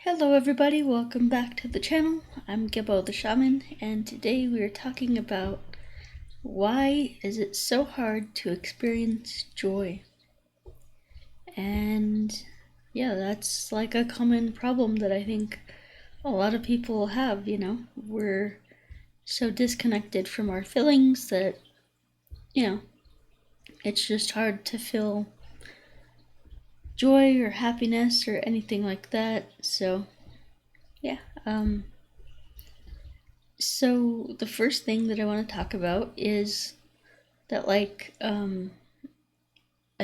Hello everybody, welcome back to the channel. I'm Gibbo the Shaman, and today we are talking about why is it so hard to experience joy. And yeah, that's like a common problem that I think a lot of people have, We're so disconnected from our feelings that, it's just hard to feel joy or happiness or anything like that. So yeah, so the first thing that I want to talk about is that I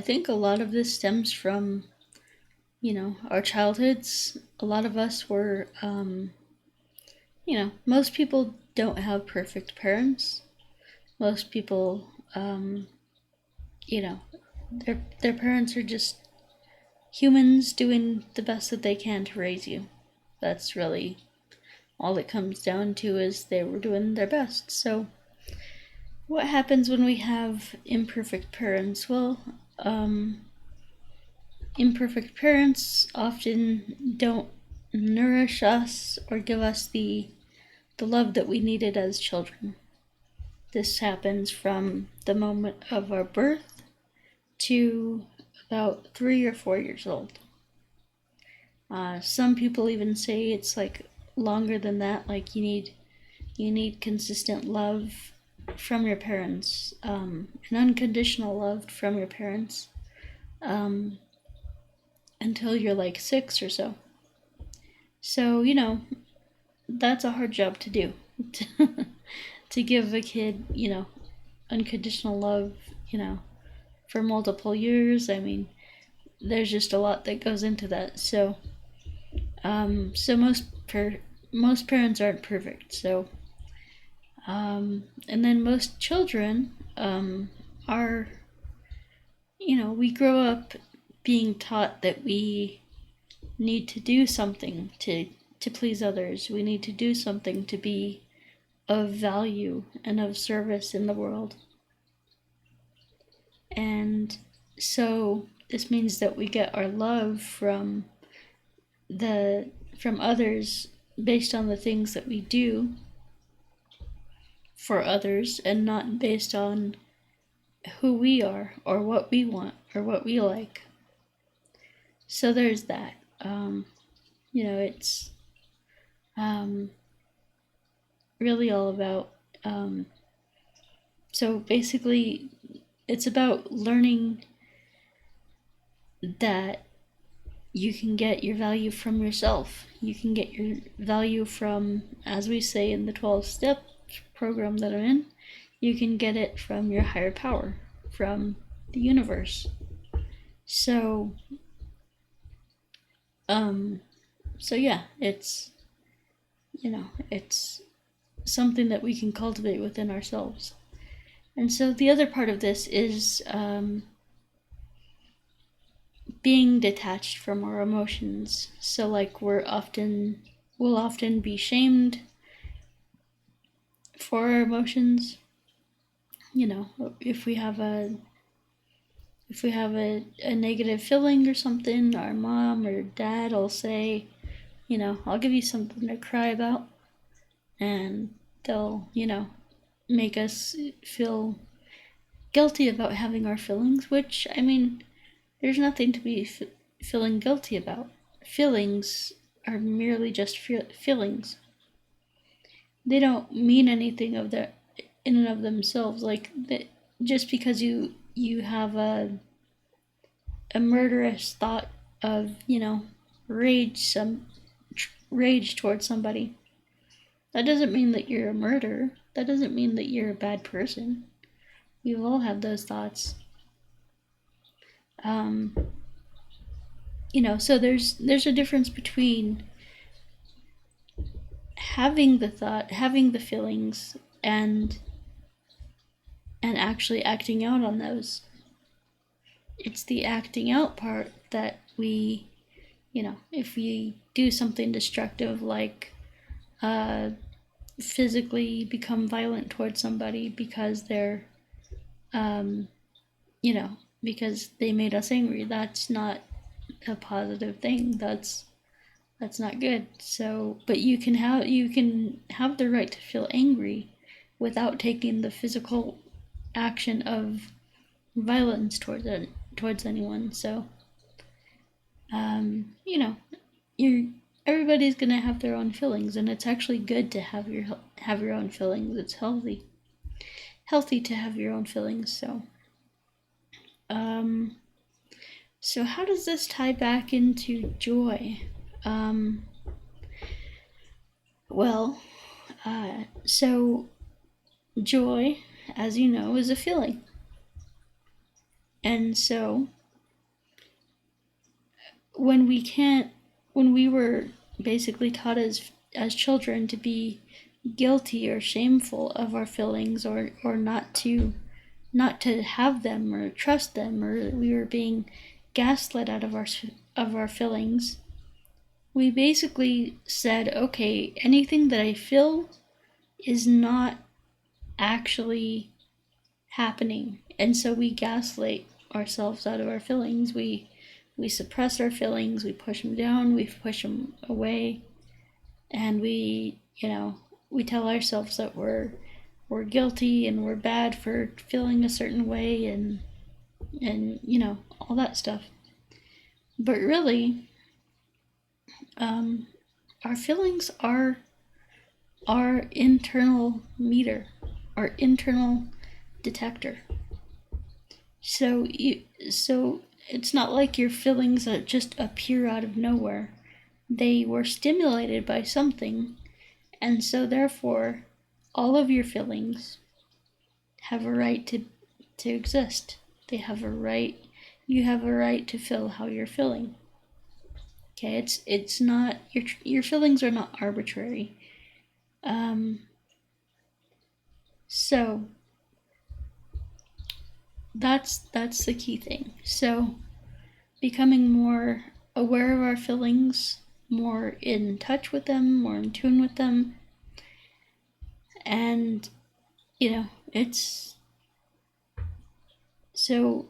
think a lot of this stems from, our childhoods. A lot of us were, most people don't have perfect parents. Most people, you know, their parents are just humans doing the best that they can to raise you. That's really all it comes down to, is they were doing their best. So what happens when we have imperfect parents? Well, imperfect parents often don't nourish us or give us the love that we needed as children. This happens from the moment of our birth to about 3 or 4 years old. Some people even say it's like longer than that. Like you need consistent love from your parents, an unconditional love from your parents, until you're like 6 or so. So that's a hard job to do. To give a kid, unconditional love, for multiple years. I mean, there's just a lot that goes into that. So, so most parents aren't perfect. So, and then most children are, we grow up being taught that we need to do something to please others. We need to do something to be of value and of service in the world. And so this means that we get our love from others based on the things that we do for others, and not based on who we are or what we want or what we like. So there's that. It's really all about, so basically it's about learning that you can get your value from yourself. You can get your value from, as we say in the 12-step program that I'm in, you can get it from your higher power, from the universe. So yeah, it's something that we can cultivate within ourselves. And so the other part of this is being detached from our emotions. So like we'll often be shamed for our emotions. If we have a negative feeling or something, our mom or dad will say, I'll give you something to cry about. And they'll, make us feel guilty about having our feelings, which, I mean, there's nothing to be feeling guilty about. Feelings are merely just feelings. They don't mean anything of their in and of themselves. Like just because you have a murderous thought of rage towards somebody, that doesn't mean that you're a murderer. That doesn't mean that you're a bad person. We've all had those thoughts. So there's a difference between having the thought, having the feelings, and actually acting out on those. It's the acting out part that we, if we do something destructive, like physically become violent towards somebody because they're, because they made us angry, that's not a positive thing. That's That's not good. So, but you can have the right to feel angry without taking the physical action of violence towards anyone. So, you know, you're everybody's gonna have their own feelings, and it's actually good to have your own feelings. It's healthy to have your own feelings. So how does this tie back into joy? Well, so joy, as you know, is a feeling. And so when we were basically taught as children to be guilty or shameful of our feelings, or not to have them or trust them, or we were being gaslit out of our feelings, we basically said, okay, anything that I feel is not actually happening. And so we gaslight ourselves out of our feelings. We suppress our feelings, we push them down, we push them away, and we tell ourselves that we're guilty and we're bad for feeling a certain way, and all that stuff. But really, our feelings are our internal meter, our internal detector. So it's not like your feelings that just appear out of nowhere. They were stimulated by something, and so therefore all of your feelings have a right to exist. They have a right. You have a right to feel how you're feeling. Okay, it's not your feelings are not arbitrary. So that's the key thing. So becoming more aware of our feelings, more in touch with them, more in tune with them, and it's so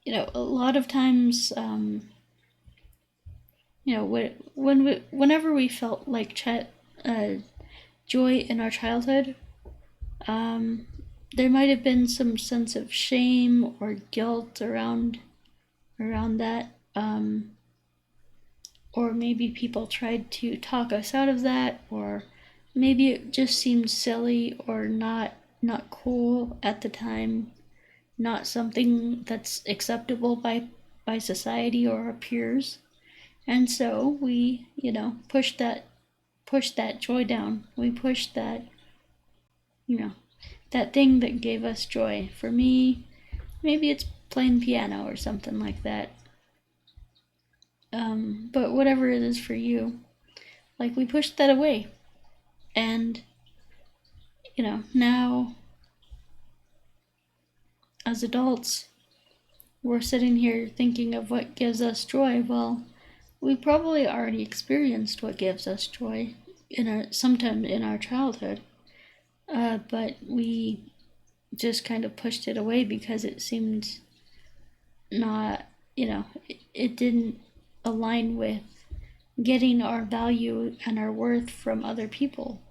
a lot of times whenever we felt like joy in our childhood, there might have been some sense of shame or guilt around that, or maybe people tried to talk us out of that, or maybe it just seemed silly or not cool at the time, not something that's acceptable by society or our peers. And so we push that joy down. We push that that thing that gave us joy. For me, maybe it's playing piano or something like that. But whatever it is for you, like, we pushed that away. And now as adults, we're sitting here thinking of what gives us joy. Well, we probably already experienced what gives us joy sometime in our childhood, but we just kind of pushed it away because it seemed not, it didn't align with getting our value and our worth from other people.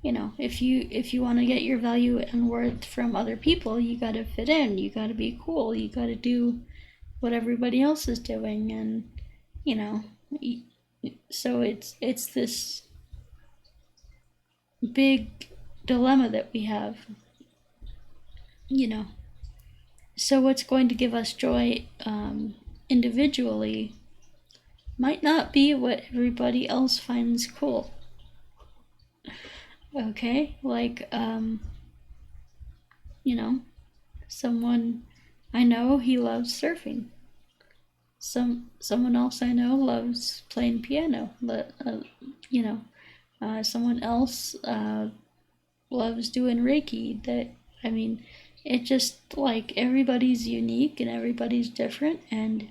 If you want to get your value and worth from other people, you got to fit in, you got to be cool, you got to do what everybody else is doing, and so it's this big dilemma that we have. So what's going to give us joy individually might not be what everybody else finds cool. Okay, like someone I know, he loves surfing. Someone else I know loves playing piano. Someone else loves doing Reiki. It just, like, everybody's unique and everybody's different, and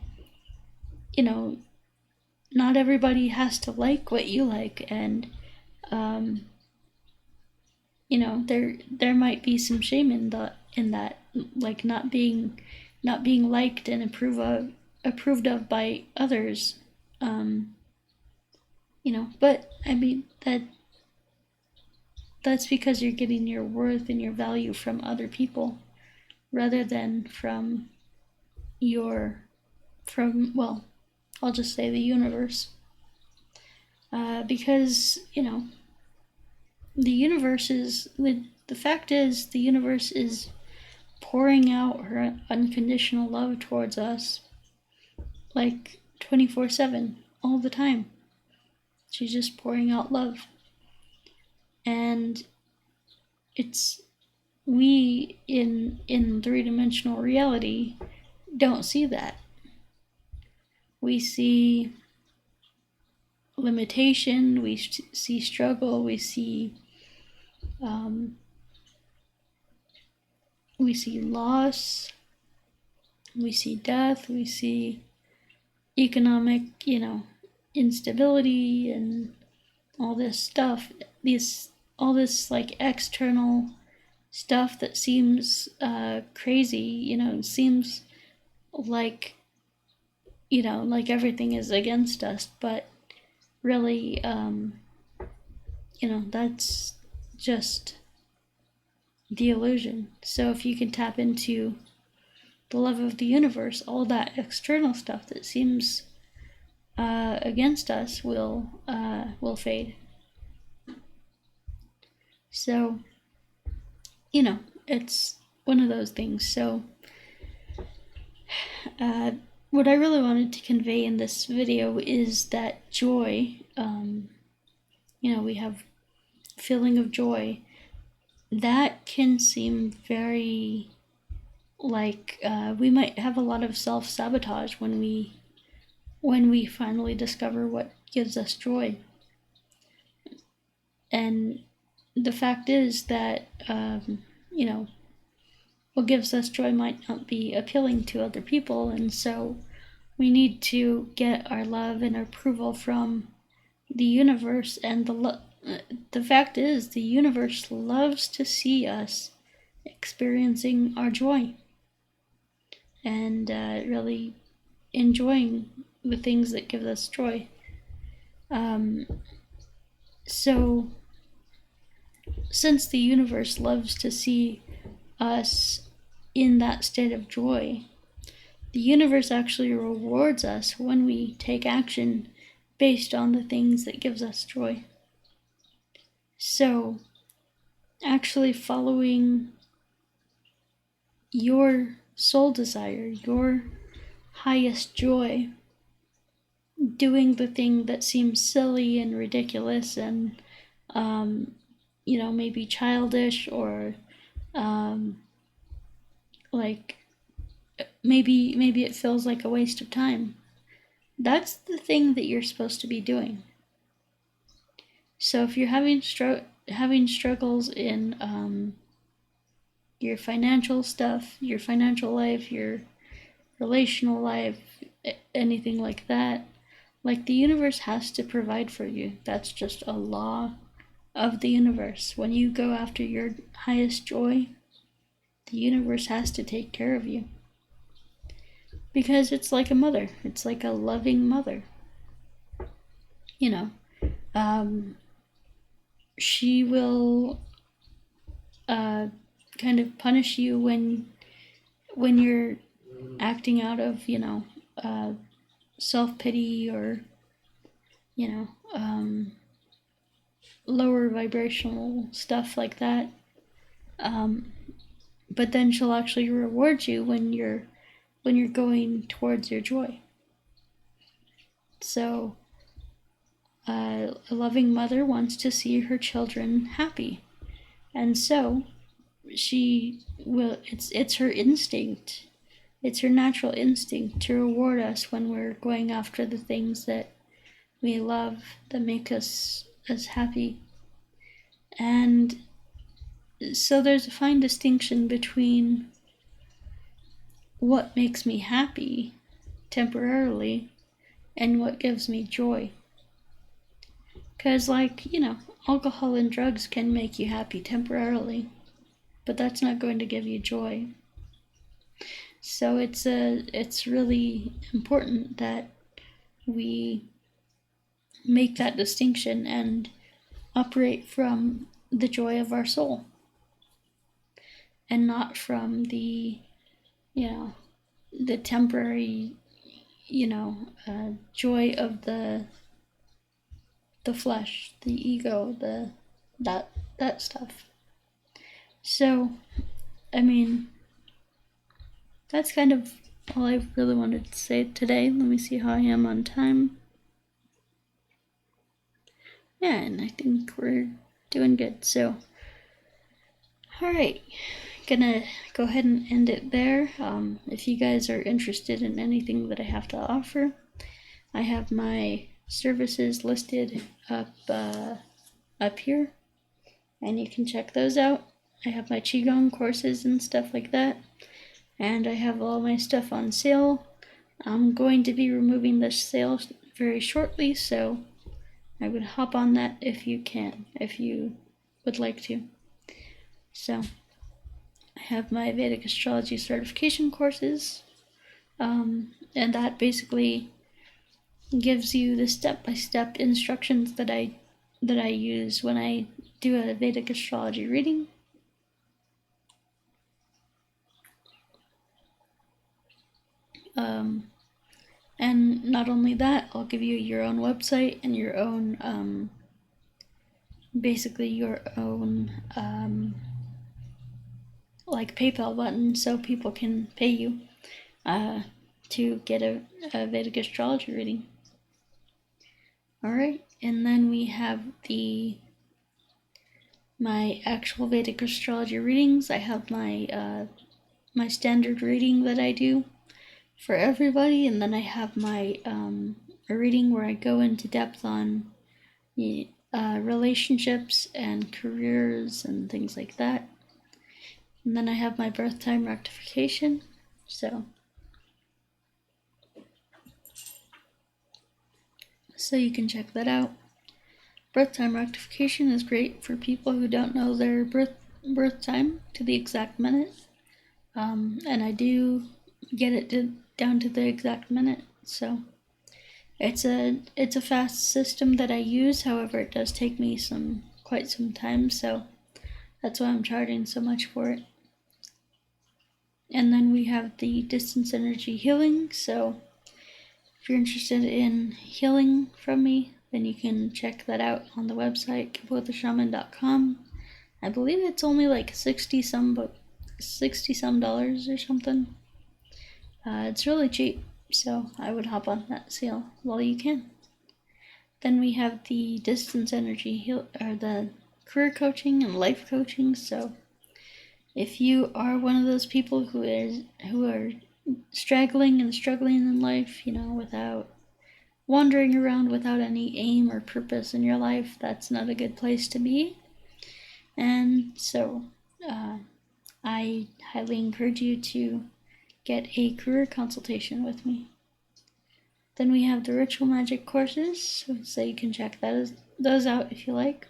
not everybody has to like what you like, and there might be some shame in that, like, not being liked and approved of by others. but I mean, that's because you're getting your worth and your value from other people rather than from well, I'll just say the universe. Because, the universe is, the fact is, the universe is pouring out her unconditional love towards us like 24/7, all the time. She's just pouring out love. And we in three-dimensional reality don't see that. We see limitation, we see struggle, we see loss, we see death, we see economic, instability and all this stuff, all this like external stuff that seems crazy, seems like, like everything is against us, but really, that's just the illusion. So if you can tap into the love of the universe, all that external stuff that seems against us will fade. So, it's one of those things. So, what I really wanted to convey in this video is that joy, we have feeling of joy, that can seem very like we might have a lot of self-sabotage when we finally discover what gives us joy. And the fact is that what gives us joy might not be appealing to other people, and so we need to get our love and approval from the universe. And the fact is, the universe loves to see us experiencing our joy and really enjoying the things that give us joy. So since the universe loves to see us in that state of joy, the universe actually rewards us when we take action based on the things that gives us joy. So actually following your soul desire, your highest joy, doing the thing that seems silly and ridiculous and maybe childish, or like maybe it feels like a waste of time. That's the thing that you're supposed to be doing. So if you're having struggles in your financial stuff, your financial life, your relational life, anything like that, like the universe has to provide for you. That's just a law of the universe. When you go after your highest joy, the universe has to take care of you. Because it's like a mother. It's like a loving mother. She will kind of punish you when you're acting out of, self-pity or, lower vibrational stuff like that. But then she'll actually reward you when you're going towards your joy. So a loving mother wants to see her children happy, and so she will. It's her instinct. It's her natural instinct to reward us when we're going after the things that we love, that make us happy. And so there's a fine distinction between what makes me happy temporarily and what gives me joy. Because, alcohol and drugs can make you happy temporarily, but that's not going to give you joy. So it's really important that we make that distinction and operate from the joy of our soul and not from the, the temporary, joy of the flesh, the ego, that stuff. So, I mean, that's kind of all I really wanted to say today. Let me see how I am on time. Yeah, and I think we're doing good. So, alright, gonna go ahead and end it there. If you guys are interested in anything that I have to offer, I have my services listed up here, and you can check those out. I have my Qigong courses and stuff like that, and I have all my stuff on sale. I'm going to be removing this sale very shortly, so I would hop on that if you would like to. So, I have my Vedic Astrology certification courses, and that basically gives you the step-by-step instructions that I use when I do a Vedic astrology reading. And not only that, I'll give you your own website and your own, basically your own, like PayPal button so people can pay you to get a Vedic astrology reading. Alright, and then we have my actual Vedic astrology readings. I have my my standard reading that I do for everybody, and then I have my a reading where I go into depth on relationships and careers and things like that. And then I have my birth time rectification. So you can check that out. Birth time rectification is great for people who don't know their birth time to the exact minute. And I do get it down to the exact minute. So it's a fast system that I use. However, it does take me quite some time. So that's why I'm charging so much for it. And then we have the distance energy healing. So if you're interested in healing from me, then you can check that out on the website, kapottheshaman.com. I believe it's only like $60 some or something. It's really cheap, so I would hop on that sale while you can. Then we have the distance energy the career coaching and life coaching. So if you are one of those people who are struggling in life, without wandering around without any aim or purpose in your life, that's not a good place to be. And so I highly encourage you to get a career consultation with me. Then we have the ritual magic courses, so you can check those out if you like.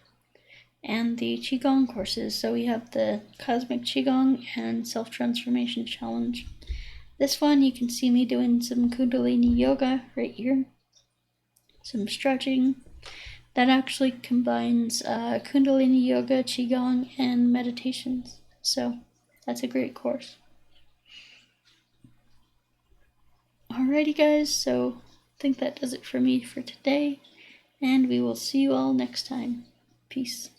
And the Qigong courses, so we have the Cosmic Qigong and Self-Transformation Challenge. This one, you can see me doing some Kundalini Yoga right here. Some stretching. That actually combines Kundalini Yoga, Qigong, and meditations. So that's a great course. Alrighty guys, so I think that does it for me for today, and we will see you all next time. Peace.